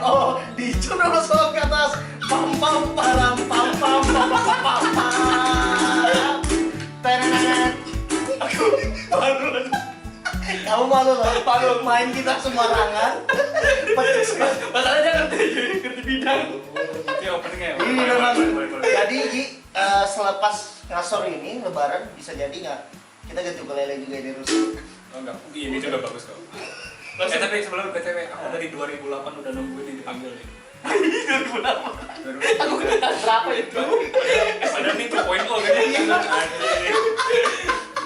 Oh, Dicu dulu solo ke atas. Pam pam param pam pam pam pam pam pam. Tenet. Aku malu. Kamu malu loh. Malu main kita sembarangan. Masalahnya ngerti bidang. Ya openingnya. Ini memang. Jadi selepas ngasor ini Lebaran bisa jadi nggak? Kita ganti ukulele juga di Rusia. Oh enggak, ini juga bagus kok. Tapi sebelum BTW, aku dari 2008 udah nungguin ini dipanggil nih. 2008. Aku kena berapa itu? Ada nih 2.0 kayaknya.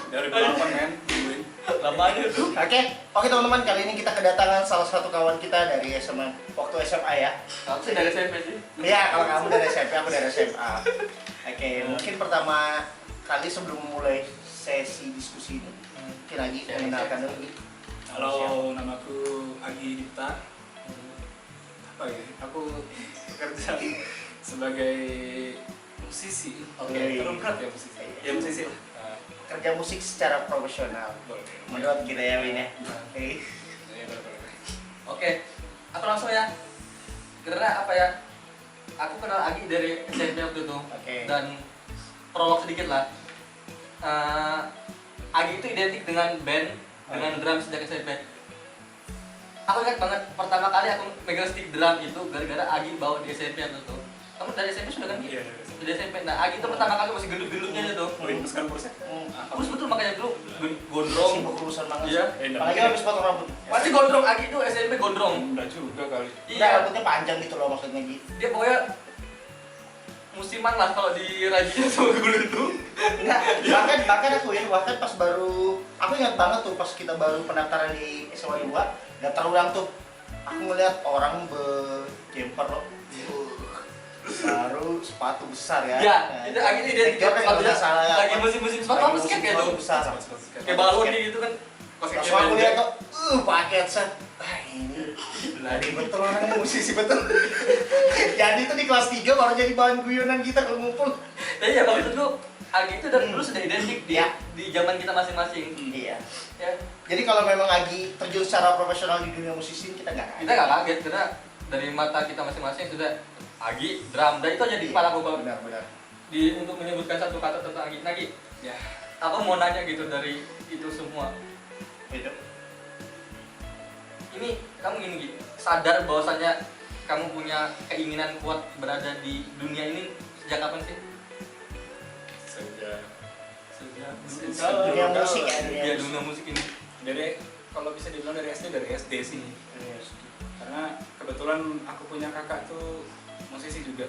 Dari 2008 kan, nungguin. Lama aja tuh. Oke teman-teman, kali ini kita kedatangan salah satu kawan kita dari SMA, waktu SMA ya. Aku sih dari SMP sih. Iya, kalau kamu dari SMP, aku dari SMA. Oke, mungkin pertama kali sebelum memulai sesi diskusi ini, mungkin lagi mengenalkan dulu. Halo, namaku Agi Dipta. Apa ya? Aku bekerja sebagai musisi. Oke. Terlalu berat ya musisi. Ya musisi lah. Kerja musik secara profesional. Boleh. Menurut kita ya, Win ya. Oke. Ya, boleh. Oke, aku langsung ya. Karena apa ya? Aku kenal Agi dari SMP waktu itu. Oke. Dan prolog sedikit lah. Agi itu identik dengan band, dengan drum sejak SMP. Aku ingat banget pertama kali aku megang stick drum itu gara-gara Agi bawa di SMP waktu itu. Kamu dari SMP sudah kan? Iya, Dari SMP. Nah, Agi itu pertama kali masih gendut-gendutnya aja tuh. Rindukan kursnya. Terus betul makanya dulu gondrong. Sibuk urusan banget. Iya. Apalagi habis potong rambut. Pasti gondrong, Agi itu SMP gondrong. Udah juga kali. Udah rambutnya panjang gitu loh maksudnya gitu. Dia pokoknya musiman lah kalau di Rajinya sama guru itu. Enggak, bahkan aku ya, bahkan pas baru, aku ingat banget tuh pas kita baru pendaftaran di SMA 2, daftar ulang tuh, aku ngeliat orang berjemper loh, baru sepatu besar ya. Ya, itu Agi itu dia kalau nggak salah ya, lagi musim-musim sepatu apa sih kayak tuh? besar. Kayak balon gitu kan. Langsung aku lihat tuh, pakai headset. Ah ini lari betul orangnya musisi betul. Jadi tuh di kelas 3 baru jadi bahan guyonan kita kalau ngumpul. Tapi ya kalau itu tuh Agi itu dari dulu sudah identik Ya. di zaman kita masing-masing. Iya. Ya, Jadi kalau memang Agi terjun secara profesional di dunia musisi, kita nggak kaget. kita nggak kaget karena dari mata kita masing-masing sudah Agi drum dan itu aja di kepala aku Bang. Benar-benar. Untuk menyebutkan satu kata tentang Agi. Nagi, Ya. aku mau nanya gitu dari itu semua. Itu. Ini kamu gini Gi, sadar bahwasannya kamu punya keinginan kuat berada di dunia ini sejak kapan sih? Sejak Dunia musik ya, Iya, dunia musik ini. dari kalau bisa dibilang dari SD sih. Karena kebetulan aku punya kakak tuh musisi juga.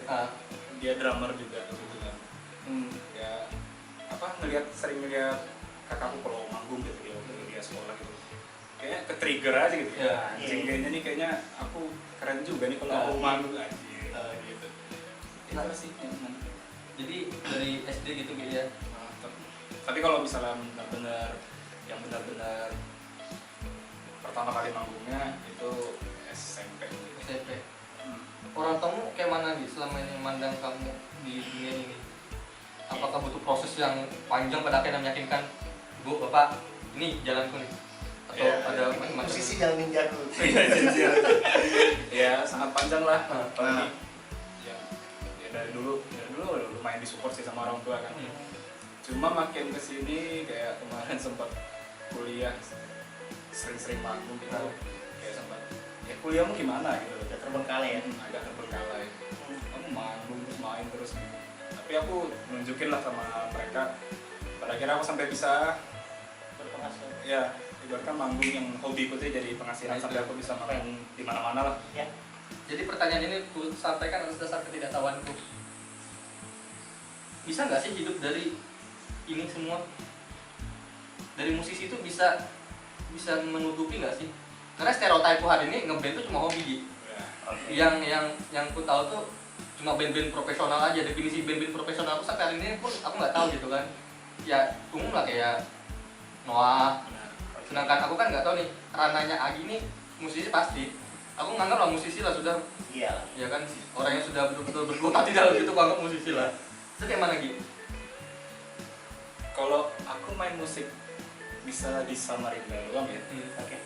Dia drummer juga kebetulan. Ya apa sering ngeliat kakakku kalau manggung gitu ya waktu dia sekolah gitu. Kayaknya ke-trigger aja gitu. Ya, Anjing kayaknya nih aku keren juga nih kalau aku manggung aja gitu. Kenapa sih? Jadi dari SD gitu ya. Tapi kalau misalnya benar-benar pertama kali manggungnya itu SMP. SMP. Orang kamu kayak mana nih selama ini memandang kamu di dunia ini? Apakah butuh proses yang panjang pada akhirnya meyakinkan, Bu, Bapak, ini jalanku nih? Atau ada macam-macam? Musisi jalan ninjaku. Ya sangat panjang lah. Nah. Apalagi ya dari dulu lumayan disupport sih sama orang tua kan. Cuma makin kesini kayak kemarin sempat kuliah sering-sering manggung gitu. Kayak sempat ya kuliahmu gimana gitu. Udah terbengkalai ya. Agak terbengkalai. Kamu manggung terus main terus gitu. Tapi aku nunjukin lah sama mereka. Pada akhirnya aku sampai bisa Berpenghasilan. ya ibaratkan manggung yang hobiku tuh jadi penghasilan sampai aku bisa main di mana-mana lah. Ya. Jadi pertanyaan ini ku sampaikan atas dasar ketidaktahuanku. Bisa nggak sih hidup dari ini semua? Dari musisi itu bisa menutupi nggak sih? Karena stereotipku hari ini ngeband itu cuma hobi gitu. Ya. Yang ku tahu tuh cuma band-band profesional aja. Definisi band-band profesional aku sampai hari ini pun aku nggak tahu gitu kan. Ya umum lah kayak Noah. Sedangkan aku kan nggak tahu nih rananya Agi nih musisi pasti. Aku nganggap lah musisi lah sudah. Iya. Ya kan orang yang sudah betul-betul berkutat di dalam itu aku anggap musisi lah. Itu kayak mana Gi? Kalau aku main musik bisa di Samarinda doang ya. Oke.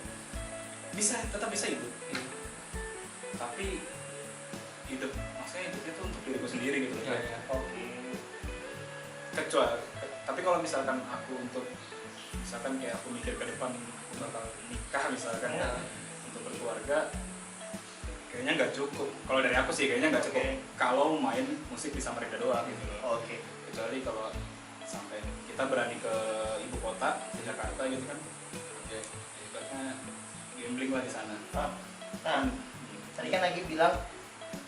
Tetap bisa hidup. Tapi maksudnya hidupnya tuh untuk diriku sendiri gitu loh. Ya. Oke. Kecuali tapi kalau misalkan aku untuk misalkan kayak aku mikir ke depan aku bakal nikah misalkan ya, untuk berkeluarga kayaknya nggak cukup. Kalau dari aku sih kayaknya nggak cukup kalau main musik bisa mereka doang gitu loh. Oke. Kecuali kalau sampai kita berani ke ibu kota ke Jakarta gitu kan, ya ibaratnya gambling lah di sana. Nah, tadi kan lagi bilang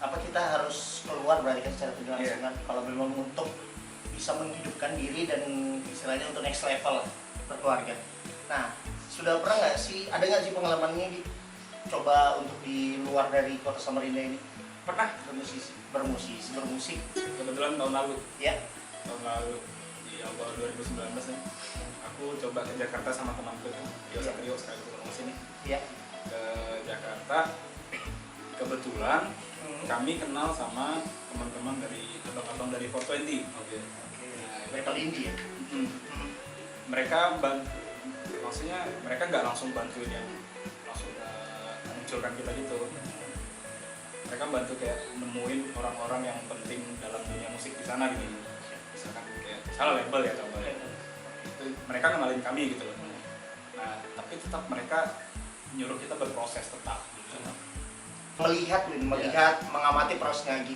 apa kita harus keluar berarti kan secara tidak langsung kan, kalau memang untuk bisa menghidupkan diri dan istilahnya untuk next level berkeluarga. Nah, sudah pernah nggak sih, ada nggak sih pengalamannya coba untuk di luar dari kota Samarinda ini? Pernah bermusik. kebetulan tahun lalu Ya. di awal 2019 nih aku coba ke Jakarta sama temanku tuh Rio Satrio sekali ketemu sini Iya. ke Jakarta. Kebetulan kami kenal sama teman-teman dari abang-abang dari 420. Oke. Metal indie ya. Mereka maksudnya mereka nggak langsung bantuin yang langsung munculkan kita gitu. Mereka bantu kayak nemuin orang-orang yang penting dalam dunia musik di sana gitu. Misalkan kayak salah label ya contohnya. Itu mereka kenalin kami gitu loh. Nah, tapi tetap mereka nyuruh kita berproses tetap gitu. Melihat, mengamati prosesnya Agi.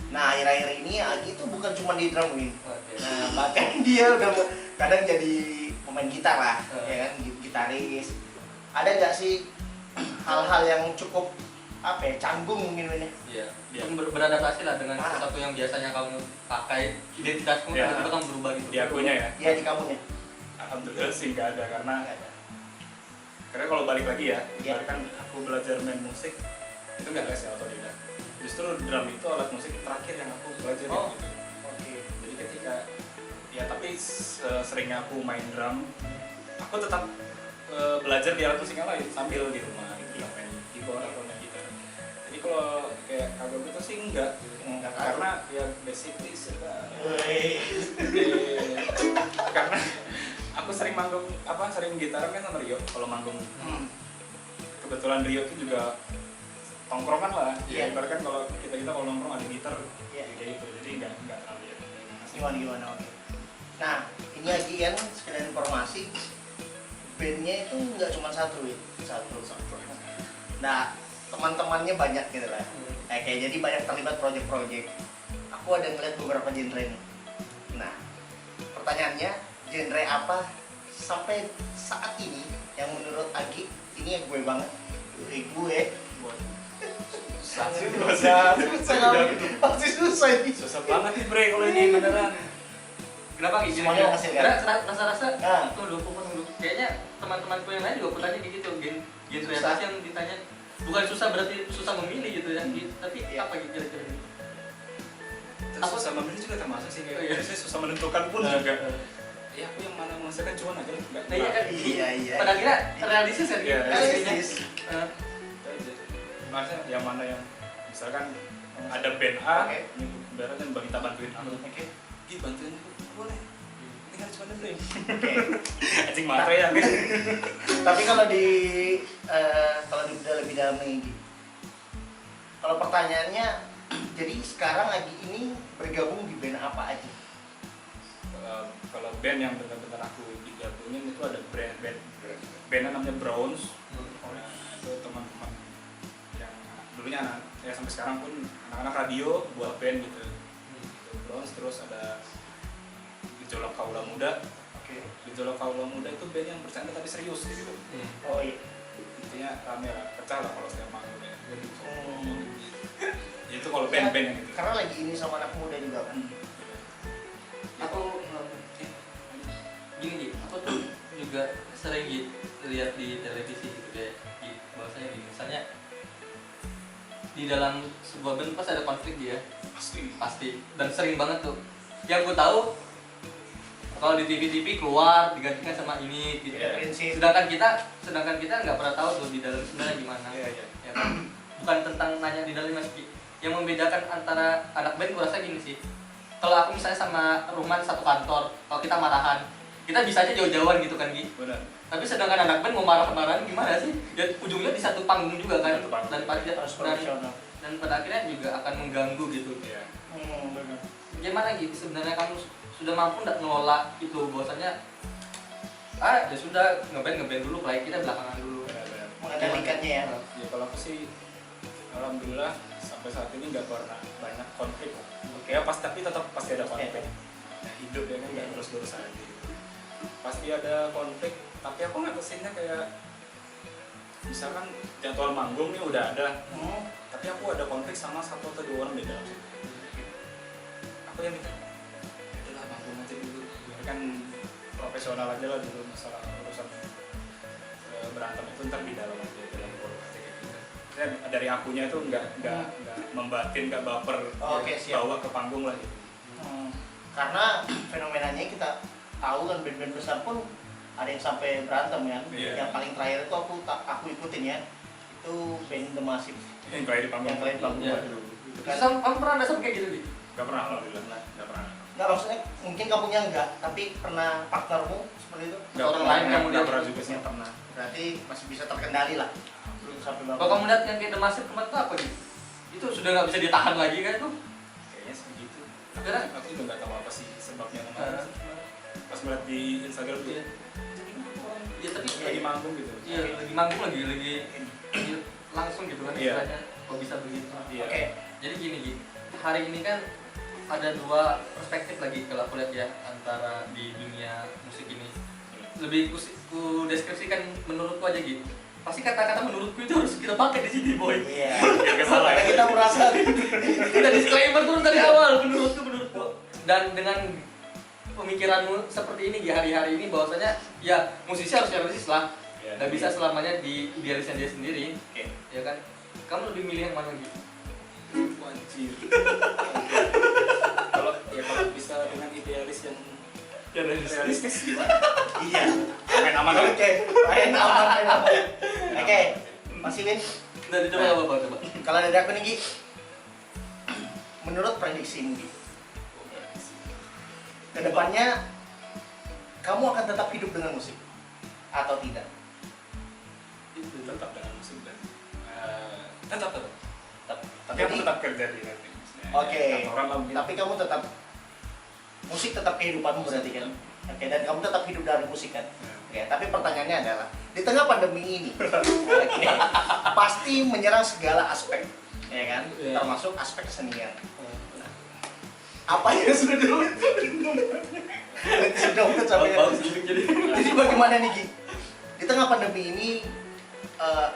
Nah, akhir-akhir ini Agi itu bukan cuma di drum Win. Nah, bahkan dia udah kadang jadi pemain gitar lah, ya kan, gitaris. Ada nggak sih hal-hal yang cukup apa ya, canggung mungkin Win ya? Iya. Beradaptasi lah dengan sesuatu yang biasanya kamu pakai, identitasmu itu kan berubah gitu. Di akunya ya? Iya, di kamunya. Alhamdulillah sih nggak ada karena kalau balik lagi ya, kan aku belajar main musik itu nggak les ya otodidak. Justru drum itu alat musik terakhir yang aku belajar gitu. Oke. Jadi ketika ya tapi seringnya aku main drum, aku tetap belajar di alat musik yang lain sambil di rumah gitu, main keyboard atau main gitar. Jadi kalau kayak kagak gitu sih enggak karena ya basically karena aku sering manggung sering gitaran kan sama Rio kalau manggung. Kebetulan Rio itu juga tongkrongan lah. Ya ibaratkan kalau kita kalau nongkrong ada gitar kayak gitu. Jadi enggak terlalu ya. Gimana oke. Nah, ini lagi kan sekedar informasi, bandnya itu nggak cuma satu. Nah, teman-temannya banyak gitu lah. Kayak jadi banyak terlibat project-project. Aku ada ngeliat beberapa genre nih. Nah, pertanyaannya, genre apa sampai saat ini yang menurut Agi ini ya gue banget, susah banget nih bre kalau ini beneran. Kenapa gitu? Semuanya menghasilkan. Rasa-rasa tuh dulu. Kayaknya teman-temanku yang lain juga aku tanya kayak gitu, genre apa sih yang ditanya? Bukan susah berarti susah memilih gitu ya, tapi apa gitu kira-kira? Susah memilih juga termasuk sih kayak susah menentukan pun juga. Ya aku yang mana menghasilkan cuan aja enggak. Nah, iya kan? Iya. Pada kira realistis kan? Iya, realistis. Maksudnya yang mana yang misalkan ada band A, ini ibaratnya kita bantuin aku. Ih bantuin aku, boleh. Tinggal cuma dengerin. Anjing matre ya. Tapi kalau udah lebih dalam lagi. Kalau pertanyaannya, jadi sekarang lagi ini bergabung di band apa aja? Kalau band yang benar-benar aku digabungin itu ada bandnya namanya Browns. Nah, itu teman-teman yang dulunya ya sampai sekarang pun anak-anak radio buat band gitu. Browns, terus ada Gejolak Kaula Muda. Gejolak Kaula Muda itu band yang bercanda tapi serius gitu. Oh iya. Intinya rame lah, pecah lah kalau setiap manggung ya. Itu kalau band-band yang gitu. Karena lagi ini sama anak muda juga kan. Aku gini, aku tuh juga sering lihat di televisi gitu kayak bahasanya gini, misalnya di dalam sebuah band pasti ada konflik dia, pasti dan sering banget tuh. Yang gue tahu kalau di TV keluar digantikan sama ini gitu. Sedangkan kita nggak pernah tahu tuh di dalam sebenarnya gimana. Ya kan? Bukan tentang nanya di dalam masih. Yang membedakan antara anak band gue rasa gini sih. Kalau aku misalnya sama Ruman satu kantor, kalau kita marahan, kita bisa aja jauh-jauhan gitu kan Gi. Benar. Tapi sedangkan anak band mau marah-marahin gimana sih? Ya ujungnya di satu panggung juga kan. Satu panggung. Harus profesional. Dan pada akhirnya juga akan mengganggu gitu. Iya. Benar. Gimana gitu sebenarnya kamu sudah mampu nggak ngelola itu bahwasanya ya sudah ngeband dulu, play kita belakangan dulu. Benar-benar. Mengendalikannya ya. Ya kalau aku sih alhamdulillah sampai saat ini nggak pernah banyak konflik. Ya tapi tetap pasti ada konflik. Nah, hidup ya kan nggak terus-terus aja. Pasti ada konflik, tapi aku ngatasinnya kayak misalkan jadwal manggung nih udah ada, tapi aku ada konflik sama 1 atau 2 orang di dalam situ. Aku yang mikir, udahlah manggung aja dulu, biarkan profesional aja lah dulu masalah urusan berantem itu ntar di dalam aja dalam forum aja kayak gitu. Dan dari akunya itu nggak membatin, nggak baper, bawa ke panggung lah gitu. Karena fenomenanya kita tahu kan band-band besar pun ada yang sampai berantem ya. Yang paling terakhir itu aku ikutin ya. Itu band The Massive. Yang terakhir di panggung. Yang terakhir di panggung. Iya. Kan? Kamu pernah ada sampai kayak gitu di? Gak pernah alhamdulillah. Gak pernah. Nggak, maksudnya mungkin kamunya enggak, tapi pernah partnermu seperti itu? Orang lain kamu nggak lihat pernah juga sih pernah. Berarti masih bisa terkendali lah. Belum sampai bapak. Kalau kamu lihat yang kayak The Massive kemarin tuh apa gitu? Itu sudah nggak bisa ditahan lagi kan itu? Kayaknya sebegitu. Aku juga nggak tahu apa sih sebabnya kemarin. Pas melihat di Instagram tuh. Iya tapi Lagi manggung gitu. Iya, lagi manggung lagi langsung gitu kan Iya. istilahnya. Kok bisa begitu? Iya. Oke. Jadi gini, hari ini kan ada 2 perspektif lagi kalau aku lihat ya antara di dunia musik ini. Lebih ku deskripsikan menurutku aja gitu. Pasti kata-kata menurutku itu harus kita pakai di sini, boy. Iya. Biar gak salah Karena ya. kita merasa Kita disclaimer dulu dari awal menurutku. Dan dengan pemikiranmu seperti ini di hari-hari ini bahwasanya ya musisi harus realistis lah. Iya. Nggak bisa selamanya di idealisnya dia sendiri. Oke. Ya kan? Kamu lebih milih yang mana gitu? Anjir. Kalau bisa dengan idealis yang realistis. iya. Main aman aja. Oke. Main aman. Oke. Masih Win. Udah dicoba apa coba? Kalau dari aku nih Gi, menurut prediksi Gi, kedepannya kamu akan tetap hidup dengan musik atau tidak? Itu tetap dengan musik dan tetap. Tapi Jadi- aku tetap kerja di nanti. Oke. Kantoran lah mungkin. Tapi kamu tetap musik tetap kehidupanmu berarti kan? Oke, dan kamu tetap hidup dari musik kan? Oke, tapi pertanyaannya adalah di tengah pandemi ini, oke, pasti menyerang segala aspek, ya kan? Iya. Termasuk aspek kesenian. Apa yang sudah dulu? Sudah udah sampai. Bagus jadi. Jadi bagaimana nih Gi? Di tengah pandemi ini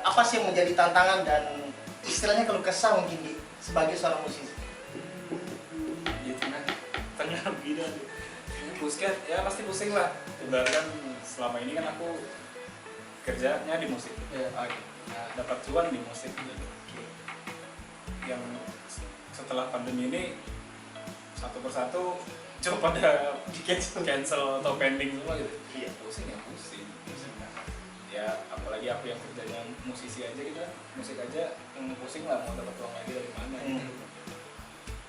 apa sih yang menjadi tantangan dan istilahnya keluh kesah mungkin Gi sebagai seorang musisi? Di tengah beda deh. Pusing ya pasti pusing lah. Ibaratkan selama ini kan aku kerjanya di musik. Iya. Nah, dapat cuan di musik. Yang setelah pandemi ini satu persatu coba pada cancel atau pending semua gitu. Iya. Pusing. Ya apalagi aku yang kerjanya musisi aja gitu, musik aja yang pusing lah mau dapat uang lagi dari mana gitu.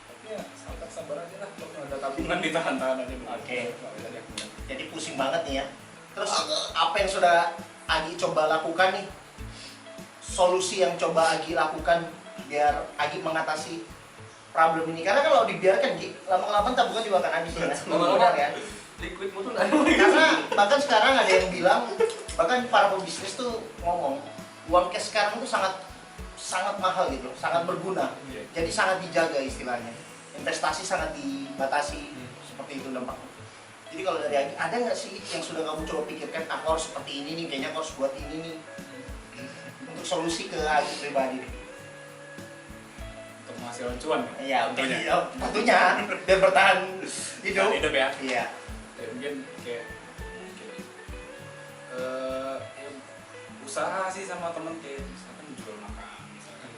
Tapi ya sabar aja lah, kalau ada tabungan ditahan-tahan aja. Oke. Tadi aku bilang. Jadi pusing banget nih ya. Terus apa yang sudah Agi coba lakukan nih? Solusi yang coba Agi lakukan biar Agi mengatasi problem ini. Karena kalau dibiarkan Gi, lama-lama tabungan juga akan habis ya. Lama-lama Benar ya. liquidmu tuh nggak ada. Karena bahkan sekarang ada yang bilang, bahkan para pebisnis tuh ngomong uang cash sekarang tuh sangat mahal gitu, sangat berguna. Iya. Jadi sangat dijaga istilahnya. Investasi sangat dibatasi seperti itu dampaknya. Jadi kalau dari Agi, ada nggak sih yang sudah kamu coba pikirkan, aku harus seperti ini nih, kayaknya aku harus buat ini nih untuk solusi ke Agi pribadi? Untuk menghasilkan cuan Iya, tentunya. tentunya biar bertahan hidup. Hidup ya. Iya. Ya, mungkin kayak ya, usaha sih sama temen kayak misalkan jual makan misalkan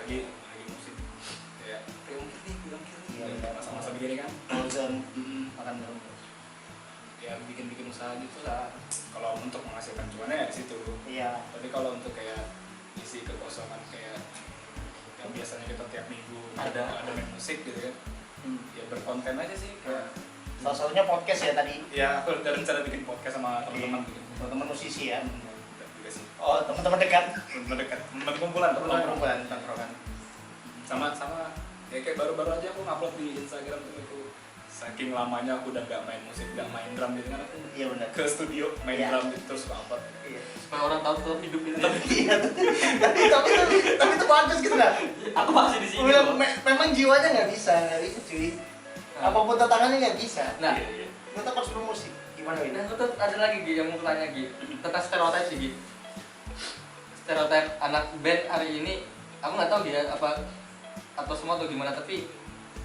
lagi musik kayak mungkin nih bilang Iya, kiri masa-masa begini kan Frozen makan dulu. ya bikin usaha gitu lah kalau untuk menghasilkan cuannya ya di situ. Iya. Tapi kalau untuk kayak isi kekosongan kayak yang biasanya kita tiap minggu Ada. main musik gitu kan ya berkonten aja sih kayak Salah satunya podcast ya tadi. ya aku ada rencana bikin podcast sama teman-teman gitu. Teman-teman musisi ya. Enggak juga sih. Oh, teman-teman dekat. Teman dekat, teman kumpulan, Perkumpulan tongkrongan. Sama kayak baru-baru aja aku ngupload di Instagram tuh aku saking lamanya aku udah gak main musik, gak main drum gitu kan aku Iya benar. ke studio main Iya. drum gitu terus upload. Iya. Supaya orang tahu tetap hidup gitu. Iya. Tapi itu bagus gitu kan. Aku masih di sini. Udah, loh. memang jiwanya nggak bisa cuy. Apapun tantangannya nggak bisa. Nah, Iya. Tetap harus bermusik. Gimana ini? nah, aku tuh ada lagi Gi yang mau tanya Gi tentang stereotip sih Gi. Stereotip anak band hari ini, aku nggak tahu dia apa atau semua atau gimana, tapi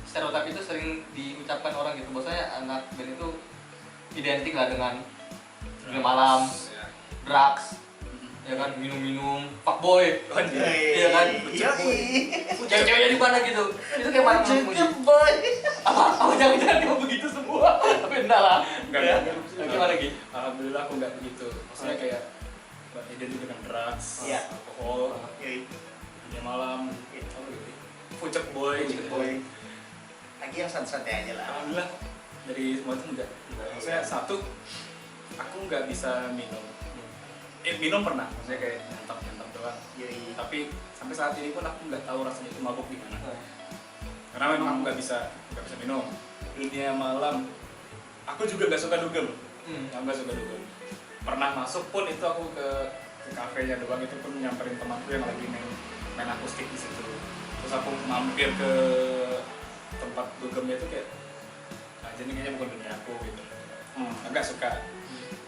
stereotip itu sering diucapkan orang gitu. Bahwasanya anak band itu identik lah dengan film malam, Ya. drugs, ya kan, minum-minum, fuckboy, iya kan, cewek-ceweknya di mana gitu. Itu kayak mana menurutmu Gi? boy. Apa jangan-jangan kamu begitu semua? Tapi enggak lah. Enggak, Ya. enggak. Gimana Gi? Alhamdulillah aku nggak begitu. Maksudnya kayak identik dengan drugs, Iya. alkohol, dunia malam, apa gitu. Fucek boy, gitu. Boy. Lagi yang santai aja lah. Alhamdulillah dari semua itu enggak. Maksudnya satu, aku nggak bisa minum. Minum pernah, maksudnya kayak nyantap doang. Tapi sampai saat ini pun aku nggak tahu rasanya itu mabuk gimana. Karena memang aku nggak bisa minum. Dunia malam, aku juga nggak suka dugem. Aku nggak suka dugem. Pernah masuk pun itu aku ke kafenya doang, itu pun nyamperin temanku yang lagi main akustik di situ. Terus aku mampir ke tempat dugemnya itu kayak aja nih kayaknya bukan dunia aku gitu. Agak suka.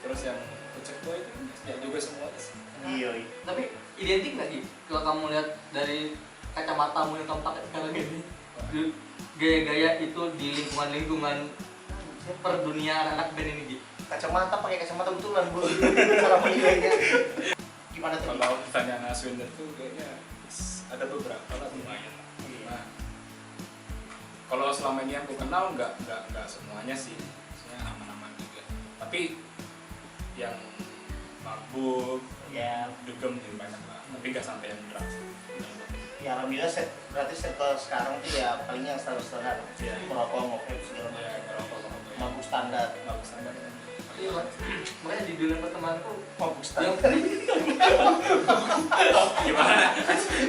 Terus yang Fucek boy itu ya juga semua sih. Iya. Tapi identik nggak Gi? Kalau kamu lihat dari kacamatamu yang kamu pakai sekarang ini, gaya-gaya itu di lingkungan per dunia anak-anak band ini Gi? Kacamata pakai kacamata betulan bu. Cara menilainya. Gimana tuh? Kalau ditanya Naswinder tuh kayaknya ada beberapa lah lumayan. Nah, kalau selama ini aku kenal nggak semuanya sih, maksudnya aman-aman juga. Tapi yang mabuk, Ya. dugem juga banyak lah. Tapi nggak sampai yang drugs. Ya alhamdulillah berarti circle sekarang tuh ya paling yang standar. Iya. Merokok, ngopi segala macam. Ya ngerokok. Mabuk standar. Mabuk standar. Iya Pak. Makanya di dunia pertemananku Mabuk yang standar. Gimana?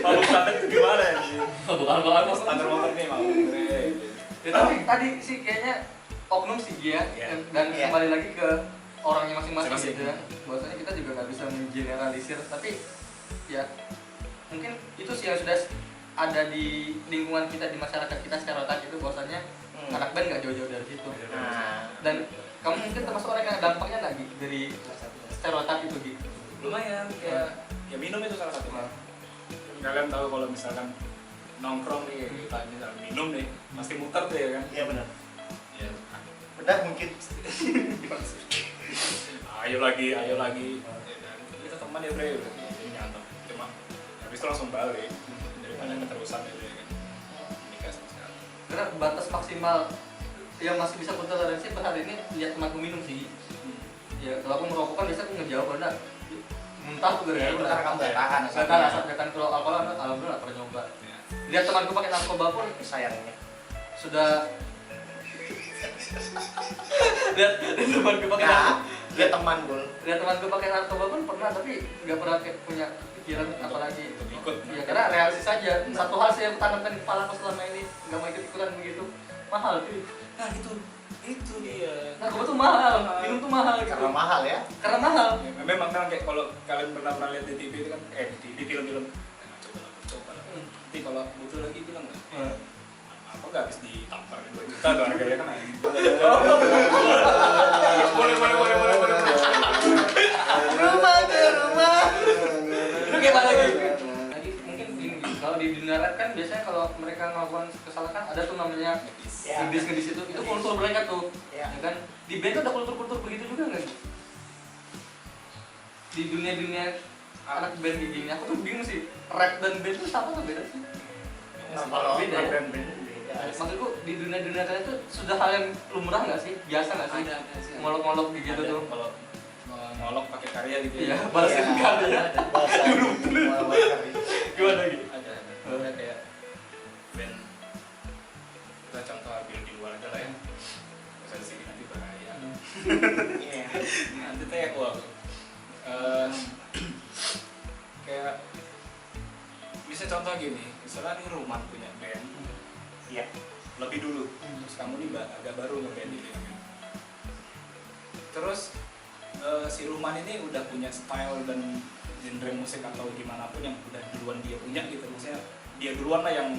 Mabuk standar itu gimana ya? bukan Standar motor nih mabuk. ya, tapi tadi sih kayaknya oknum sih dia Iya. dan Iya. kembali lagi ke orangnya masing-masing Masing-masing. gitu ya. Bahwasanya kita juga nggak bisa mengeneralisir, tapi ya mungkin itu sih yang sudah ada di lingkungan kita, di masyarakat kita stereotip itu bahwasanya anak band nggak jauh-jauh dari situ. Nah, Dan kamu mungkin termasuk orang yang dampaknya nggak Gi, dari stereotip itu Gi? Lumayan kayak ya minum itu salah satu. Kalian tahu kalau misalkan nongkrong nih kita misalkan minum nih pasti muter tuh ya kan. iya benar. Ya. Benar mungkin. ayo lagi ya kan. Kita teman ya bre, jadi nyantap cuma habis itu langsung balik daripada keterusan gitu ya kan. Nikah sama sekali. Karena batas maksimal yang masih bisa aku toleransi per hari ini lihat temanku minum sih. Ya kalau aku merokok kan biasa aku ngejauh karena muntah tuh Ya, itu karena kamu nggak tahan. Gak tahan asap, ya kan. Kalau alkohol alhamdulillah nggak pernah nyoba. Ya. Lihat temanku pakai narkoba pun Sayangnya. sudah lihat temanku pakai Nah, dia teman Bul. lihat temanku pakai narkoba pun pernah, tapi nggak pernah kayak punya pikiran apalagi Untuk ikut. ya karena realistis saja. Satu hal sih yang tanamkan di kepala aku selama ini, nggak mau ikut ikutan begitu mahal cuy. Nah itu dia. Narkoba tuh mahal, minum tuh mahal gitu. Karena mahal ya. Karena mahal. Ya, memang kan kayak kalau kalian pernah lihat di TV itu kan di film-film coba lah. Nanti kalau butuh lagi bilang nggak? Apa nggak habis ditampar 2 juta tuh harganya kan? Boleh. Rumah ke rumah. Itu kayak mana lagi? Lagi mungkin gini, kalau di dunia rap kan biasanya kalau mereka melakukan kesalahan ada tuh namanya Ya. ngedis itu kultur mereka tuh. Ya. Ya kan? Di band tuh ada kultur-kultur begitu juga nggak sih? Di dunia anak band kayak gini, aku tuh bingung sih. Rap dan band tuh sama atau beda sih? Nah, kalau Beda ya? band beda. Maksudku di dunia kalian tuh sudah hal yang lumrah nggak sih? Biasa nggak sih? Ngolok-ngolok gitu Ada, tuh. kalau ngolok pakai karya gitu Iya, ya. balasin Iya. kali ya. Bahasa Gimana gitu? Ada kayak band kita contoh ambil di luar aja lah ya. Misalnya di sini nanti bahaya. Iya. Nanti teh wah bisa contoh gini, misalnya nih Ruman punya band, Iya. lebih dulu, terus kamu nih agak baru ngeband gitu kan. Terus si Ruman ini udah punya style dan genre musik atau gimana pun yang udah duluan dia punya gitu, maksudnya dia duluan lah yang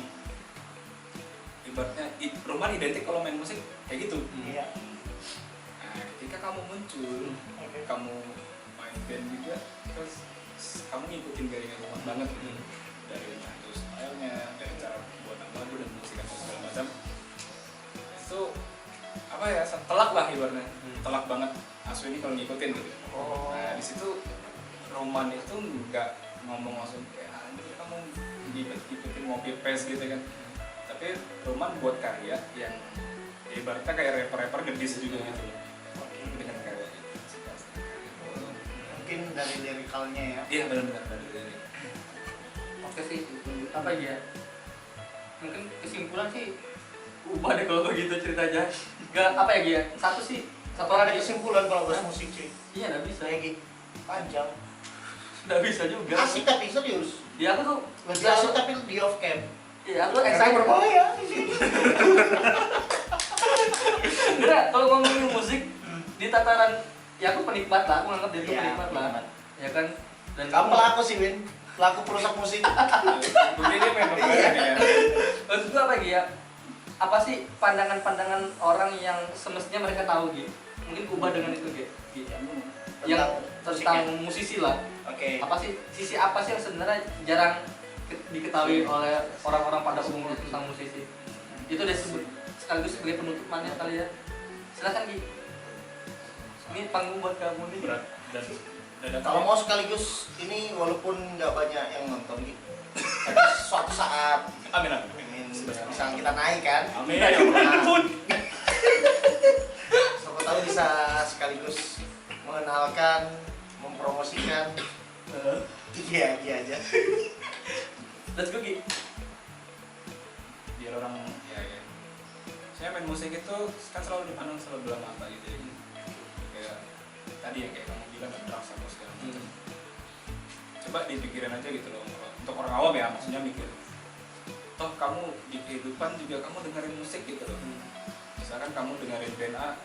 ibaratnya Ruman identik kalau main musik kayak gitu. Iya. Nah, ketika kamu muncul, kamu main band juga, terus kamu ngikutin gaya Ruman banget gitu. Dari itu stylenya, dari cara buat lagu dan musik atau segala macam. Itu apa ya, telak lah ibaratnya, telak banget Asu ini kalau ngikutin gitu. Nah di situ Ruman itu nggak ngomong langsung kayak anjir kamu ngikutin copy paste gitu kan. Tapi Ruman buat karya yang ibaratnya kayak rapper-rapper gedis juga gitu loh. Dengan karya gitu. Mungkin dari lirikalnya ya. Iya benar-benar dari lirik. Oke sih, apa ya? Mungkin kesimpulan sih ubah deh kalau begitu ceritanya. Gak apa ya Gia? Satu Ada lagi kesimpulan kalau bahas musik cuy. Iya nggak bisa. Lagi panjang. Nggak bisa juga. Asik tapi serius. Ya aku tuh Lebih asik tapi di off cam. Iya aku Karena excited. berbahaya. Enggak, kalau ngomongin musik di tataran ya aku penikmat lah, aku nganggap diri Iya, penikmat lah. penikmat. Ya kan? Dan Kamu pelaku sih Win. Pelaku perusak musik. Mungkin dia memang keren ya. Maksud gue apa ya? Apa sih pandangan-pandangan orang yang semestinya mereka tahu gitu? Mungkin ubah dengan itu gitu. Yang tentang musisi lah. Oke. Apa sih sisi apa sih yang sebenarnya jarang diketahui oleh orang-orang pada umumnya tentang musisi? Itu deh sekaligus sebagai penutupannya kali ya. Silakan Gi. Ini panggung buat kamu nih. Berat dan Kalau mau sekaligus ini walaupun nggak banyak yang nonton gitu. Tapi suatu saat amin amin. ingin misalnya kita naik kan. Amin ya ampun. Siapa tahu bisa sekaligus mengenalkan, mempromosikan. Iya aja. Let's go Gi. Biar orang ya. Saya main musik itu kan selalu dipandang sebelah mata gitu ya. Kayak tadi yang kayak kamu bilang drugs atau segala macam. Coba dipikirin aja gitu loh. Untuk orang awam ya maksudnya mikir. Toh kamu di kehidupan juga kamu dengerin musik gitu loh. Misalkan kamu dengerin band A,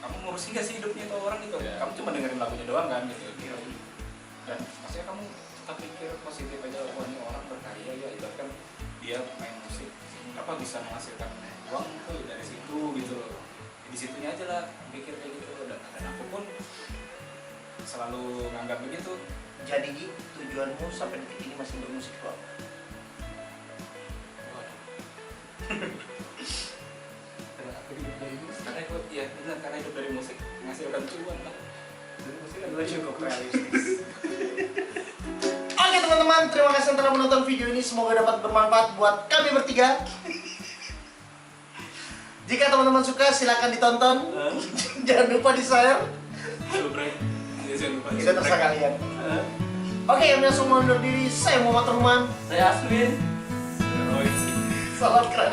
kamu ngurusin gak sih hidupnya tuh orang gitu? Yeah. Kamu cuma dengerin lagunya doang kan gitu. Dan maksudnya kamu tetap pikir positif aja, oh ini orang berkarya ya, ibaratkan dia main musik apa bisa menghasilkan uang tuh dari situ gitu loh. Di situnya aja lah pikir kayak gitu, dan aku pun selalu nganggap begitu. Jadi Gi, tujuanmu sampai detik ini masih bermusik tuh apa? Karena itu ya benar, karena hidup dari musik menghasilkan cuan lah. Dari musik adalah Cukup realistis. Oke teman-teman, terima kasih yang telah menonton video ini. Semoga dapat bermanfaat buat kami bertiga. Jika teman-teman suka, silakan ditonton. Jangan lupa di-share. Subscribe. Ya, jangan lupa Itu terserah kalian. Oke, kami langsung mundur diri. Saya Muhammad Ruhman. Saya Aswin. Roy. Salam keren.